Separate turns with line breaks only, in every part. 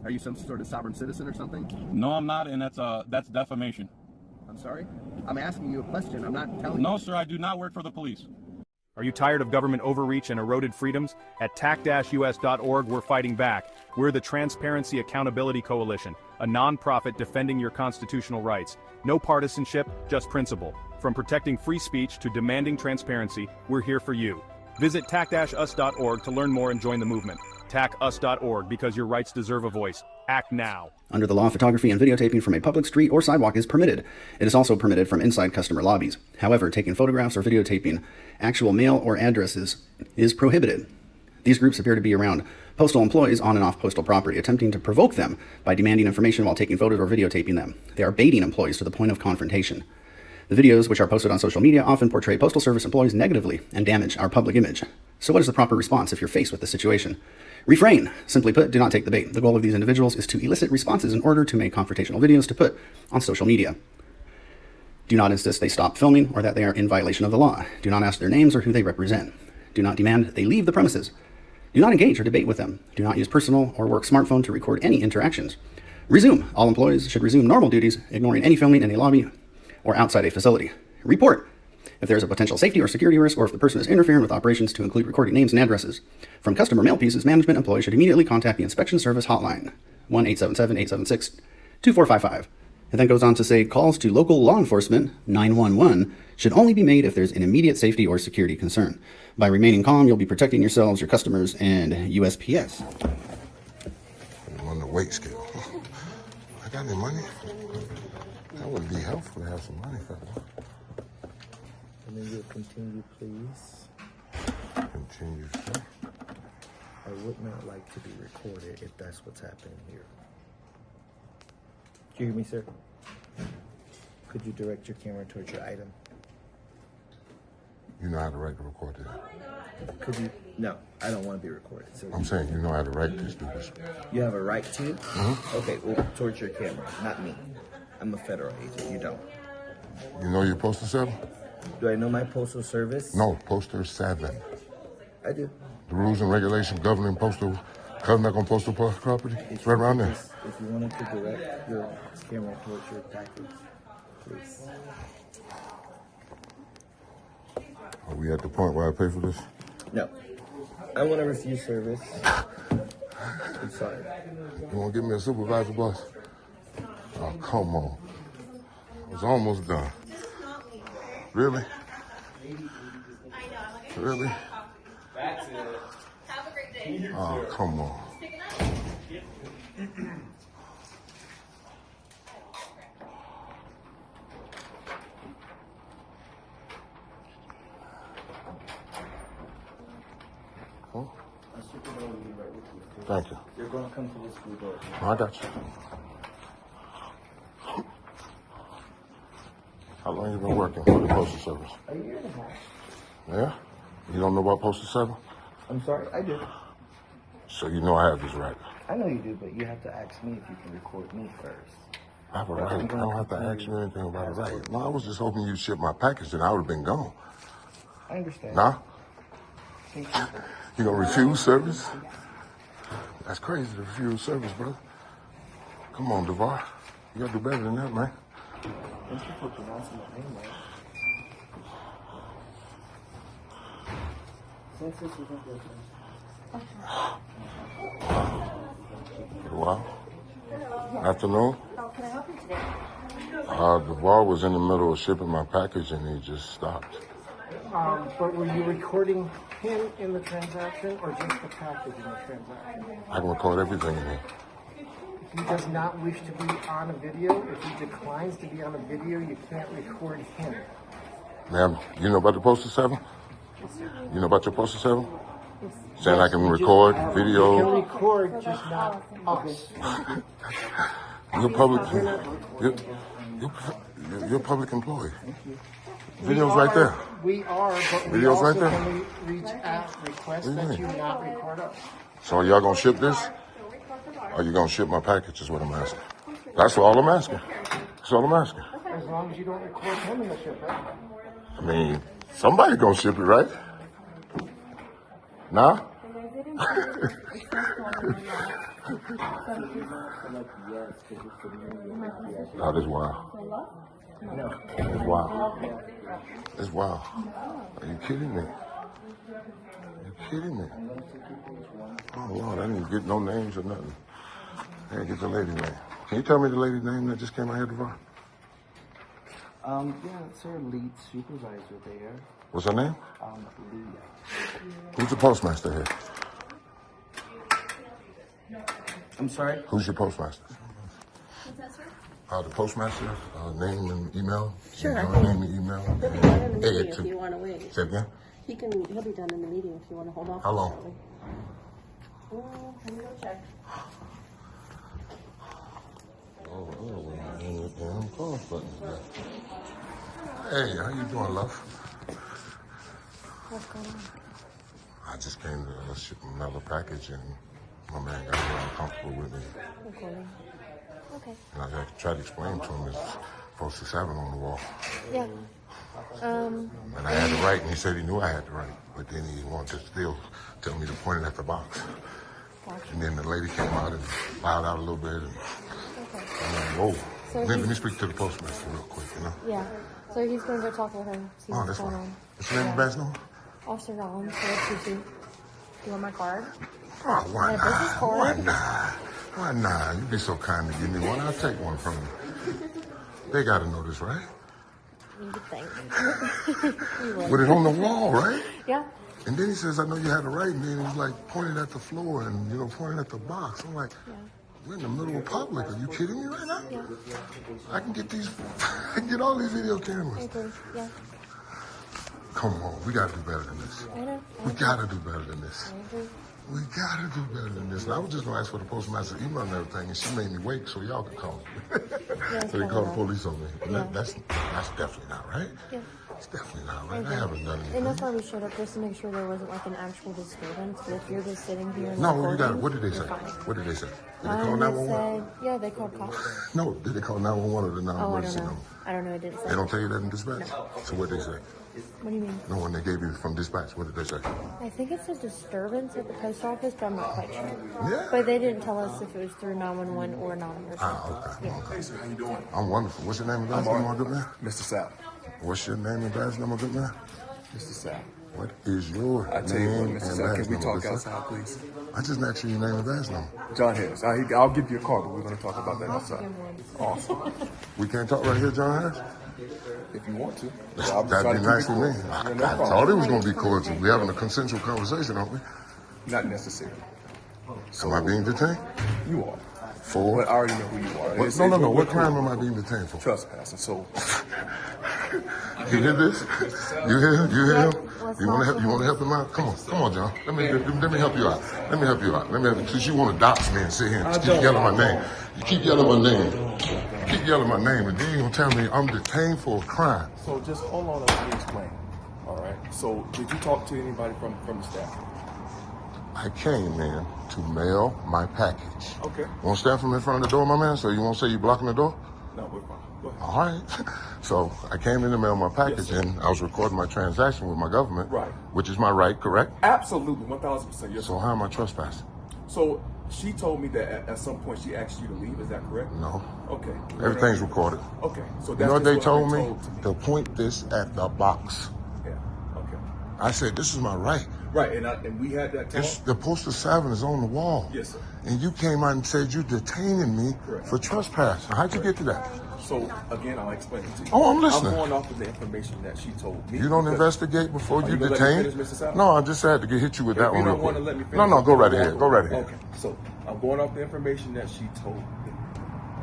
Are you some sort of sovereign citizen or something?
No, I'm not, and that's defamation.
I'm sorry? I'm asking you a question. I'm not telling you.
No, sir, I do not work for the police.
Are you tired of government overreach and eroded freedoms? At tac-us.org, we're fighting back. We're the Transparency Accountability Coalition, a non-profit defending your constitutional rights. No partisanship, just principle. From protecting free speech to demanding transparency, we're here for you. Visit tac-us.org to learn more and join the movement. TAC-US.org, because your rights deserve a voice. Act now.
Under the law, photography and videotaping from a public street or sidewalk is permitted. It is also permitted from inside customer lobbies. However, taking photographs or videotaping actual mail or addresses is prohibited. These groups appear to be around postal employees on and off postal property, attempting to provoke them by demanding information while taking photos or videotaping them. They are baiting employees to the point of confrontation. The videos, which are posted on social media, often portray Postal Service employees negatively and damage our public image. So what is the proper response if you're faced with this situation? Refrain. Simply put, do not take the bait. The goal of these individuals is to elicit responses in order to make confrontational videos to put on social media. Do not insist they stop filming or that they are in violation of the law. Do not ask their names or who they represent. Do not demand they leave the premises. Do not engage or debate with them. Do not use personal or work smartphone to record any interactions. Resume. All employees should resume normal duties, ignoring any filming in a lobby or outside a facility. Report. If there is a potential safety or security risk, or if the person is interfering with operations to include recording names and addresses from customer mail pieces, management employees should immediately contact the Inspection Service Hotline, 1-877-876-2455. It then goes on to say calls to local law enforcement, 911, should only be made if there's an immediate safety or security concern. By remaining calm, you'll be protecting yourselves, your customers, and USPS.
I'm on the weight scale. I got any money? That would be helpful to have some money for that.
And then you'll continue, please.
Continue, sir.
I would not like to be recorded if that's what's happening here. Do you hear me, sir? Could you direct your camera towards your item?
You know how to write the record this.
Could you? No, I don't want to be recorded. So
I'm saying you know how to write this, do this.
you have a right to? Mm-hmm. Okay, well, towards your camera, not me. I'm a federal agent. You don't.
You know your postal 7?
Do I know my postal service?
No, postal 7.
I do.
The rules and regulations governing postal, conduct on postal property. It's right around there.
If you wanted to direct your camera towards your package, please.
Are we at the point where I pay for this?
No. I want to refuse service. I'm sorry.
You want to give me a supervisor, boss? Oh, come on. I was almost done. Really? Really?
That's it. Have a great day.
Oh, come on. Huh? Thank you.
You're going to come to this blue door.
I got you. How long you been working for the Postal Service?
A year and a half.
Yeah? You don't know about Postal 7?
I'm sorry, I do.
So you know I have this right.
I know you do, but you have to ask me if you can record me first.
I have a right. I don't have to ask you anything about a right. No, I was just hoping you'd ship my package and I would have been gone.
I understand.
Nah?
Thank you.
You gonna refuse service? That's crazy to refuse service, brother. Come on, Davon. You gotta do better than that, man.
Thank you for pronouncing my name right.
Wow. Afternoon.
How can I help you today?
Davon was in the middle of shipping my package and he just stopped.
But were you recording him in the transaction or just the package in the transaction?
I can record everything in here.
If he does not wish to be on a video, if he declines to be on a video, you can't record him.
Ma'am, you know about the Postal 7? You know about your Postal 7? Saying I can record video.
You can record, just not us.
You're public. You're a public employee. Video's right there.
We are, but we
Video's
also
right there.
can reach out, request
What do you
that you
mean?
not record us.
So are y'all gonna ship this? Or are you gonna ship my package is what I'm asking. That's all I'm asking. That's all I'm asking.
As long as you don't record him in the ship, right?
I mean, somebody gonna ship it, right? Nah? That is wild. It's wild. It's wild. Are you kidding me? Are you kidding me? Oh, Lord, I didn't get no names or nothing. I didn't get the lady name. Can you tell me the lady's name that just came out here, Davon?
Yeah, it's our lead supervisor there.
What's her name?
Leah.
Who's the postmaster here?
I'm sorry?
Who's your postmaster?
What's that, sir?
The postmaster, name and email.
Sure.
Name and email.
He'll be done in the
Hey,
meeting if you want to wait.
Say it again?
He'll be done in the meeting if you want to hold off.
How long?
Let me go check.
Hey, how you doing, love?
What's going on?
I just came to ship another package, and my man got real uncomfortable with me.
Recording. Okay.
And I had to try to explain to him it's supposed to 7 on the wall.
Yeah.
And I had to write, and he said he knew I had to write, but then he wanted to still tell me to point it at the box.
Gotcha.
And then the lady came out and bowed out a little bit, and
Okay.
whoa.
So
let me speak to the postmaster real quick,
Yeah. So he's going to go talk with her, see
Oh,
what's
that's
going
fine.
on.
What's your name, badge number?
Officer Rollins, 422. Do you want my card?
Oh, why
My business
not?
card.
Why not? Why not? You'd be so kind to give me one. I'll take one from you. They got to know this, right?
You would think. You would.
With it on the wall, right?
Yeah.
And then he says, I know you had to write. And then he was like pointing at the floor and, pointing at the box. I'm like,
Yeah.
we're in the middle of public. Are you kidding me right now?
Yeah.
I can get all these video
I
cameras.
agree. Yeah.
Come on, we got to do better than this.
I know.
We got to do better than this.
I agree.
We got to do better than this. And I was just going to ask for the postmaster email and everything, and she made me wait so y'all could call me. So they called the police on me. And
Yeah.
that's definitely not right.
Yeah.
It's definitely not right. I haven't done anything.
And that's why we showed up, just to make sure there wasn't like an actual disturbance. But if you're just sitting here and
No, you
recording,
got it. What did they
you're
say?
fine.
What did they say? Did they call
They
911?
said, yeah, they called cops.
No, did they call 911 or the
Oh, I
non-emergency
don't know.
number?
I don't know. It didn't say.
They don't tell you that in dispatch? So what did they say?
What do you mean?
No, when they gave you from dispatch, what did they say?
I think it's a disturbance at the post office, but I'm not quite sure.
Yeah.
But they didn't tell us if it was through 911 or non-emergency.
Okay.
Yeah.
Hey, sir, how you doing? I'm wonderful. What's your name and badge number, my good man?
Mr. Sapp.
What's your name and badge number, good man?
Mr. Sapp.
What is your
I tell you what,
name
Mr.
and
Sapp,
badge
can we
number,
talk
good sir?
outside, please?
I just asked you your name and badge number.
John Harris. I'll give you a call, but we're going to talk about that outside. Awesome.
We can't talk right here, John Harris?
If you want to.
That'd be nice to me. I thought it was going to be cordial. We're having a consensual conversation, aren't we?
Not necessary.
Am I being detained?
You are.
For?
But I already know who you are.
What, no. What crime am I being detained for?
Trespassing. So.
You hear this? You hear him? You want to help him out? Come on, John. Let me help you out. Because you want to dox me and sit here and keep yelling my name. You keep yelling my name. And then you're going to tell me I'm detained for a crime.
So just hold on and let me explain. All right. So did you talk to anybody from the staff?
I came in to mail my package.
Okay.
Want to stand from in front of the door, my man? So you won't say you're blocking the door?
No, we're fine. Go ahead.
All right. So I came in to mail my package, and I was recording my transaction with my government.
Right.
Which is my right, correct?
Absolutely, 1,000%. Yes.
So how am I trespassing?
So she told me that at some point she asked you to leave. Is that correct?
No.
Okay.
Everything's recorded.
Okay. So
You
that's
know what
just
they
I've
told
been
me?
told to me.
To point this at the box.
Yeah. Okay.
I said, this is my right.
Right, and we had that talk.
The poster 7 is on the wall.
Yes, sir.
And you came out and said you're detaining me
Correct.
for trespass. How'd you get to that?
So again, I'll explain it to you.
Oh, I'm listening.
I'm going off of the information that she told me.
You don't investigate before you
gonna let
detain?
me finish, Mr. Sapp?
No, I just had to hit you with that
If
one
you
real
don't want
quick.
to let me finish,
No, go right ahead. Go right ahead.
Okay, so I'm going off the information that she told me.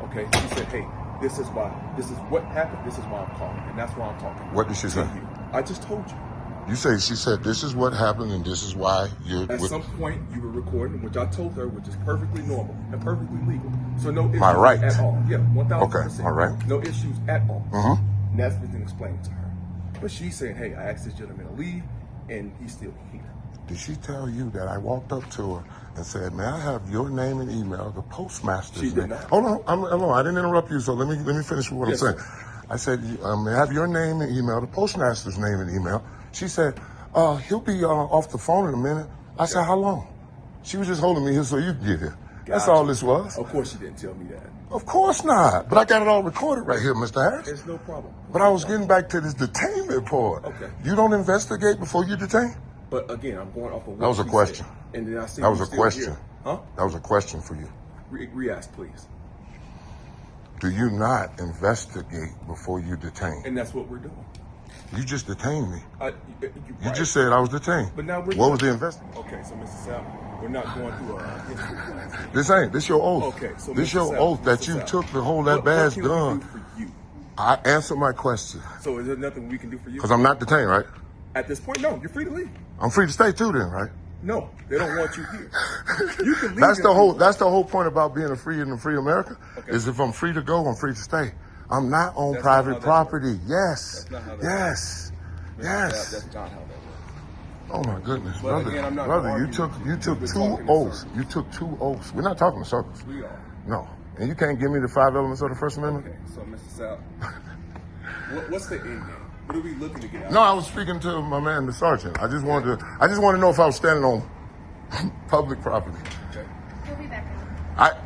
Okay, she said, "Hey, this is what happened. This is why I'm calling, and that's why I'm talking."
What did she
to
say?
you. I just told you.
She said, this is what happened and this is why you're
At some point, you were recording, which I told her, which is perfectly normal and perfectly legal. So no issues
My right.
at all. Yeah, 1,000%.
Okay, all right.
No issues at all.
Mm-hmm.
And that's been explained to her. But she's saying, hey, I asked this gentleman to leave, and he's still here.
Did she tell you that I walked up to her and said, may I have your name and email, the postmaster's
She
name?
did not.
Hold on, I didn't interrupt you, so let me finish with what
Yes,
I'm saying.
sir.
I said, may I have your name and email, the postmaster's name and email? She said, he'll be off the phone in a minute. I said, how long? She was just holding me here so you can get here. That's all this was.
Of course you didn't tell me that.
Of course not. But I got it all recorded right here, Mr. Harris.
It's no problem.
But I was getting back to this detainment part.
Okay.
You don't investigate before you detain?
But again, I'm going off of what
That was a
she
question.
said. And then I said
That was
you
a
still
question.
here. Huh?
That was a question for you.
Re-ask, please.
Do you not investigate before you detain?
And that's what we're doing.
You just detained me.
You
You just said I was detained.
But now we're
what was the investigation?
Okay, so Mr. Sapp, we're not going through a history class.
This your oath.
Okay, so
this
Mr.
your
Sapp,
oath that
Mr.
you
Sapp,
took to hold that badge
what can
gun.
we do for you?
I answered my question.
So is there nothing we can do for you?
Because I'm not detained, right?
At this point, no. You're free to leave.
I'm free to stay too then, right?
No, they don't want you here. You can leave.
That's the whole point about being a free America.
Okay.
Is if I'm free to go, I'm free to stay. I'm not on
That's
private
not how that
property.
works.
Yes.
That's not how that
Yes. Yes.
That's not how that works.
Oh my goodness,
But
brother.
again, I'm not
brother, you
arguing
took
with you.
two
We're talking in
oaths.
circles.
You took 2 oaths. We're not talking in circles.
We are.
No. And you can't give me the 5 elements of the First Amendment?
Okay, so Mr. Sapp, what's the end game? What are we looking to get out?
No, I was speaking to my man, the sergeant. I just wanted to know if I was standing on public property.
Okay.
We'll be back out.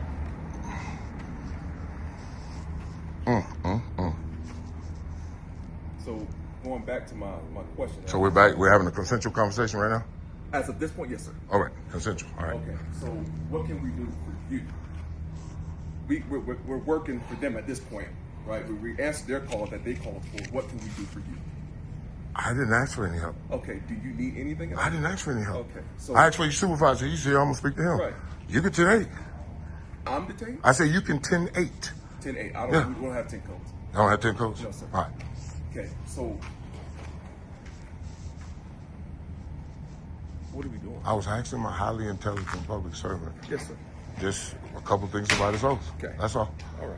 So going back to my question.
So we're back. We're having a consensual conversation right now?
As of this point, yes, sir.
All right, consensual. All right.
Okay, so what can we do for you? We're working for them at this point, right? We answered their call that they called for. What can we do for you?
I didn't ask for any help.
Okay, do you need anything else?
I didn't ask for any help.
Okay, so
I asked for your supervisor. He said I'm gonna speak to him.
Right.
You can 10-8.
I'm detained?
I said you can 10-8.
10-8.
Yeah.
We don't have 10 codes.
I don't have 10 codes?
No, sir.
All right.
Okay, so what are we doing?
I was asking my highly intelligent public servant
Yes, sir.
just a couple things about his oath.
Okay.
That's all.
All right.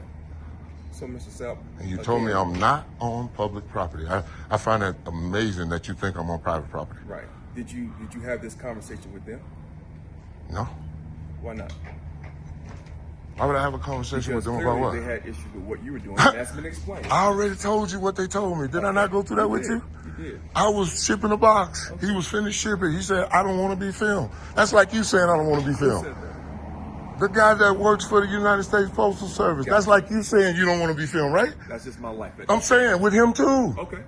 So, Mr. Sapp.
And you told me I'm not on public property. I find that amazing that you think I'm on private property.
Right. Did you have this conversation with them?
No.
Why not?
Why would I have a conversation with them about what?
They had issues with what you were doing. That's been explained.
I already told you what they told me. Did I not go through that with you?
You did.
I was shipping a box.
Okay.
He was finished shipping. He said, I don't want to be filmed. That's like you saying I don't want to be
Who
filmed.
said that?
The guy that works for the United States Postal Service. That's like you saying you don't want to be filmed, right?
That's just my life.
I'm saying with him too.
Okay.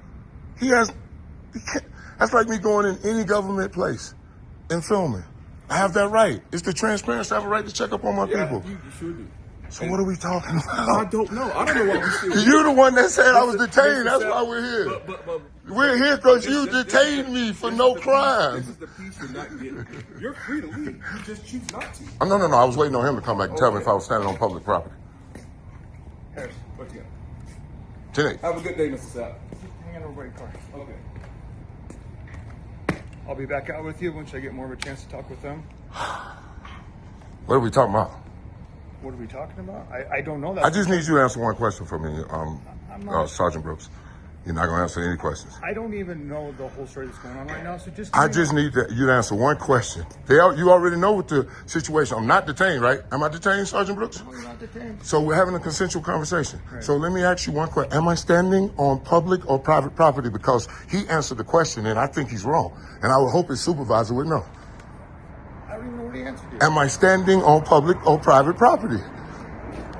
That's like me going in any government place and filming. I have that right. It's the transparency. I have a right to check up on my people.
You sure do.
So what are we talking
I
about?
don't know. I don't know why we still.
You're the one that said I was
Mr.
detained. That's
Sapp,
why we're here.
But
We're here because you
this-
detained me for
this
no
is the
crime.
This is the piece you're not getting. You're free to leave. You just choose not to.
Oh, no. I was waiting on him to come back and tell me if I was standing on public property.
Harris, what you got?
10-8.
Have a good day, Mr. Sapp.
Hang on over your car.
Okay.
I'll be back out with you once I get more of a chance to talk with them.
What are we talking about?
What are we talking about? I don't know that.
I just need you to answer one question for me,
I'm not-
Sergeant Brooks. You're not going to answer any questions.
I don't even know the whole story that's going on right now, so just...
I just need you to answer one question. You already know what the situation. I'm not detained, right? Am I detained, Sergeant Brooks?
No, you're not detained.
So we're having a consensual conversation.
Right.
So let me ask you one question. Am I standing on public or private property? Because he answered the question and I think he's wrong. And I would hope his supervisor would know.
I don't even know what the answer is.
Am I standing on public or private property?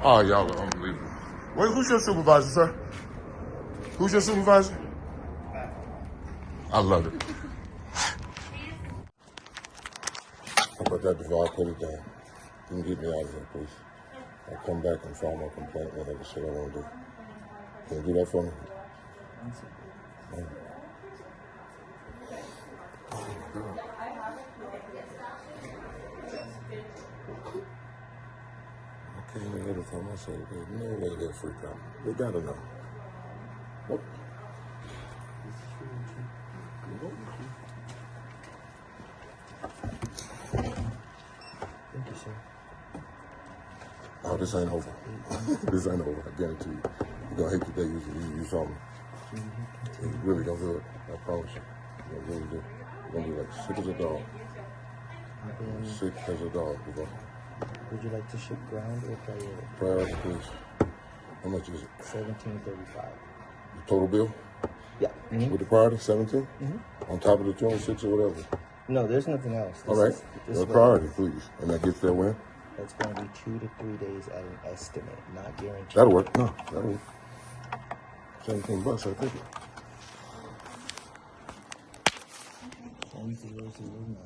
Oh, y'all are unbelievable. Wait, who's your supervisor, sir? Who's your supervisor? I love it. How about that, Davon? Put it down. You can get me out of here, please. I'll come back and file my complaint and whatever shit I want to do. Can you do that for me? Oh. I can't even tell myself there's no way they're freak out. They gotta know. Nope.
Thank you, sir.
Oh, this ain't over. This ain't over, I guarantee you. You're gonna hate the day you saw me. You're really gonna do it. I promise you. You're gonna really do it. You're gonna be like sick as a dog. Sick as a dog, you know.
Would you like to ship ground or priority?
Priority, please. How much is it?
$17.35.
The total bill?
Yeah. Mm-hmm.
With the priority, 17?
Mm-hmm.
On top of the 26 or whatever?
No, there's nothing else.
All right. The priority, please. And that gets there when?
That's going to be 2 to 3 days at an estimate, not guaranteed.
That'll work. No, that'll work. $17, I think.
1009.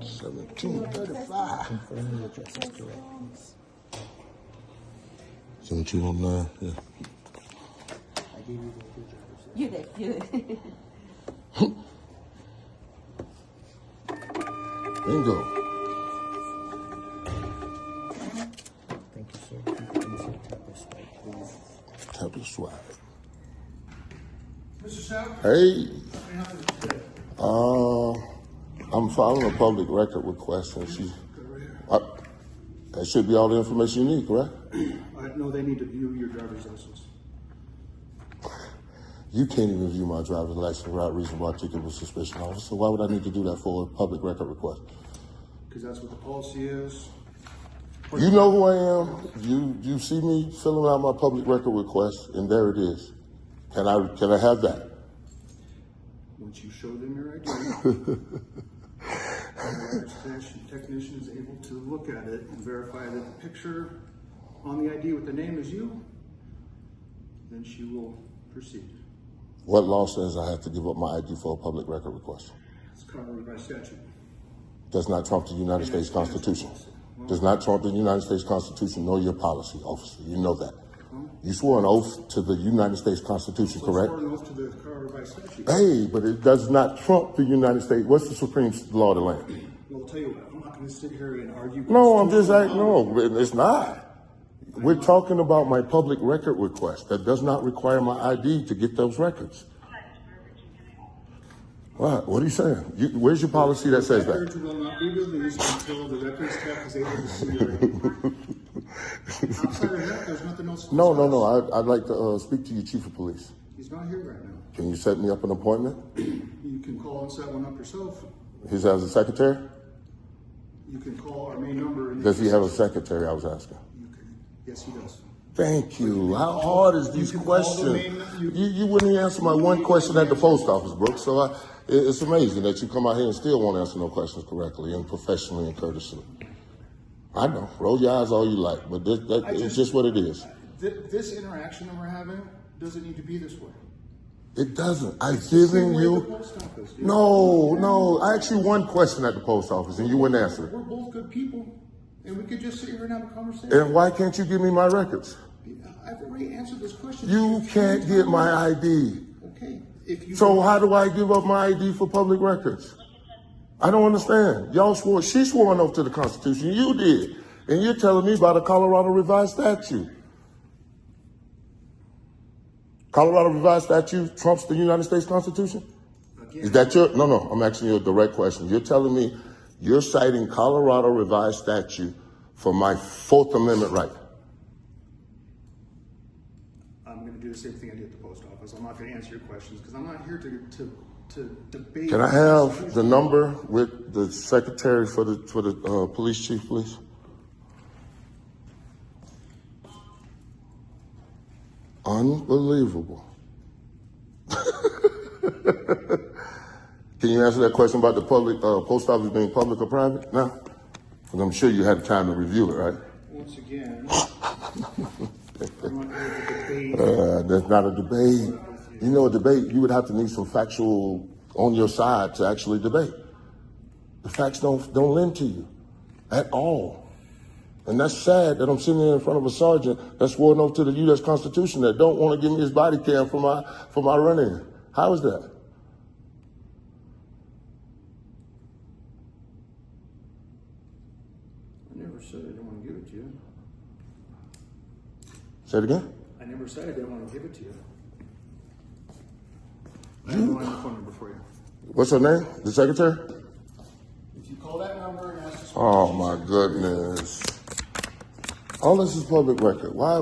$17.35.
Confirm the address is correct, please.
1709. Yeah.
I gave you the two drivers.
You did.
Bingo.
Thank you, sir. Please tap your swipe, please.
Tap the swipe.
Mr. Sapp?
Hey. I'm filing a public record request, and that should be all the information you need, correct?
No, they need to view your driver's license.
You can't even view my driver's license without reasonable articulable suspicion, officer. Why would I need to do that for a public record request?
Because that's what the policy is.
You know who I am. You see me filling out my public record request, and there it is. Can I have that?
Once you show them your ID, the technician is able to look at it and verify that the picture on the ID with the name is you, then she will proceed.
What law says I have to give up my ID for a public record request?
It's covered by statute.
Does not trump the United States Constitution. Does not trump the United States Constitution nor your policy, officer. You know that. You swore an oath to the United States Constitution, correct?
I swore an oath to the covered by statute.
Hey, but it does not trump the United States. What's the supreme law of the land?
Well, I'll tell you what, I'm not going to sit here and argue.
No, I'm just like, no, it's not. We're talking about my public record request that does not require my ID to get those records. What are you saying? Where's your policy that says that?
Records will not be released until the records tech is able to see your ID. Outside of that, there's nothing else.
No. I'd like to speak to your chief of police.
He's not here right now.
Can you set me up an appointment?
You can call and set one up yourself.
He has a secretary?
You can call our main number.
Does he have a secretary, I was asking?
Yes, he does.
Thank you. How hard is these questions? You wouldn't answer my one question at the post office, Brooks. So it's amazing that you come out here and still won't answer no questions correctly and professionally and courteously. I know. Roll your eyes all you like, but it's just what it is.
This interaction that we're having doesn't need to be this way.
It doesn't. I've given you. No. I asked you one question at the post office and you wouldn't answer it.
We're both good people, and we could just sit here and have a conversation.
And why can't you give me my records?
I've already answered this question.
You can't get my ID.
Okay.
So how do I give up my ID for public records? I don't understand. She swore an oath to the Constitution. You did. And you're telling me about a Colorado revised statute. Colorado revised statute trumps the United States Constitution? Again. Is that your, no, I'm asking you a direct question. You're telling me you're citing Colorado revised statute for my Fourth Amendment right?
I'm going to do the same thing I did at the post office. I'm not going to answer your questions because I'm not here to debate.
Can I have the number with the secretary for the police chief, please? Unbelievable. Can you answer that question about the public post office being public or private now? Because I'm sure you had time to review it, right?
Once again, I'm not here to debate.
That's not a debate. You know, a debate, you would have to need some factual on your side to actually debate. The facts don't lend to you at all. And that's sad that I'm sitting here in front of a sergeant that swore an oath to the U.S. Constitution that don't want to give me his body cam for my run-in. How is that?
I never said I didn't want to give it to you.
Say it again?
I never said I didn't want to give it to you. I have my phone number for you.
What's her name? The secretary?
If you call that number and ask us.
Oh my goodness. All this is public record. Why?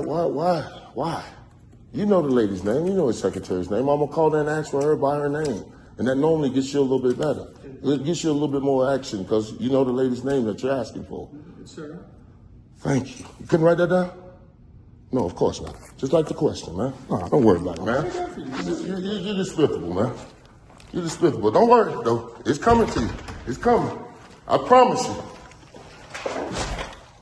You know the lady's name. You know his secretary's name. I'm going to call that and ask for her by her name. And that normally gets you a little bit better. It gets you a little bit more action because you know the lady's name that you're asking for.
Yes, sir.
Thank you. You couldn't write that down? No, of course not. Just like the question, man. No, don't worry about it, man. You're despicable, man. You're despicable. Don't worry, though. It's coming to you. It's coming. I promise you.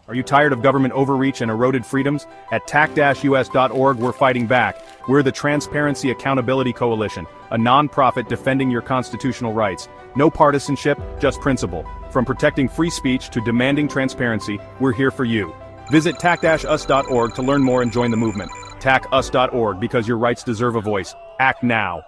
Are you tired of government overreach and eroded freedoms? At tac-us.org, we're fighting back. We're the Transparency Accountability Coalition, a non-profit defending your constitutional rights. No partisanship, just principle. From protecting free speech to demanding transparency, we're here for you. Visit tac-us.org to learn more and join the movement. tac-us.org, because your rights deserve a voice. Act now.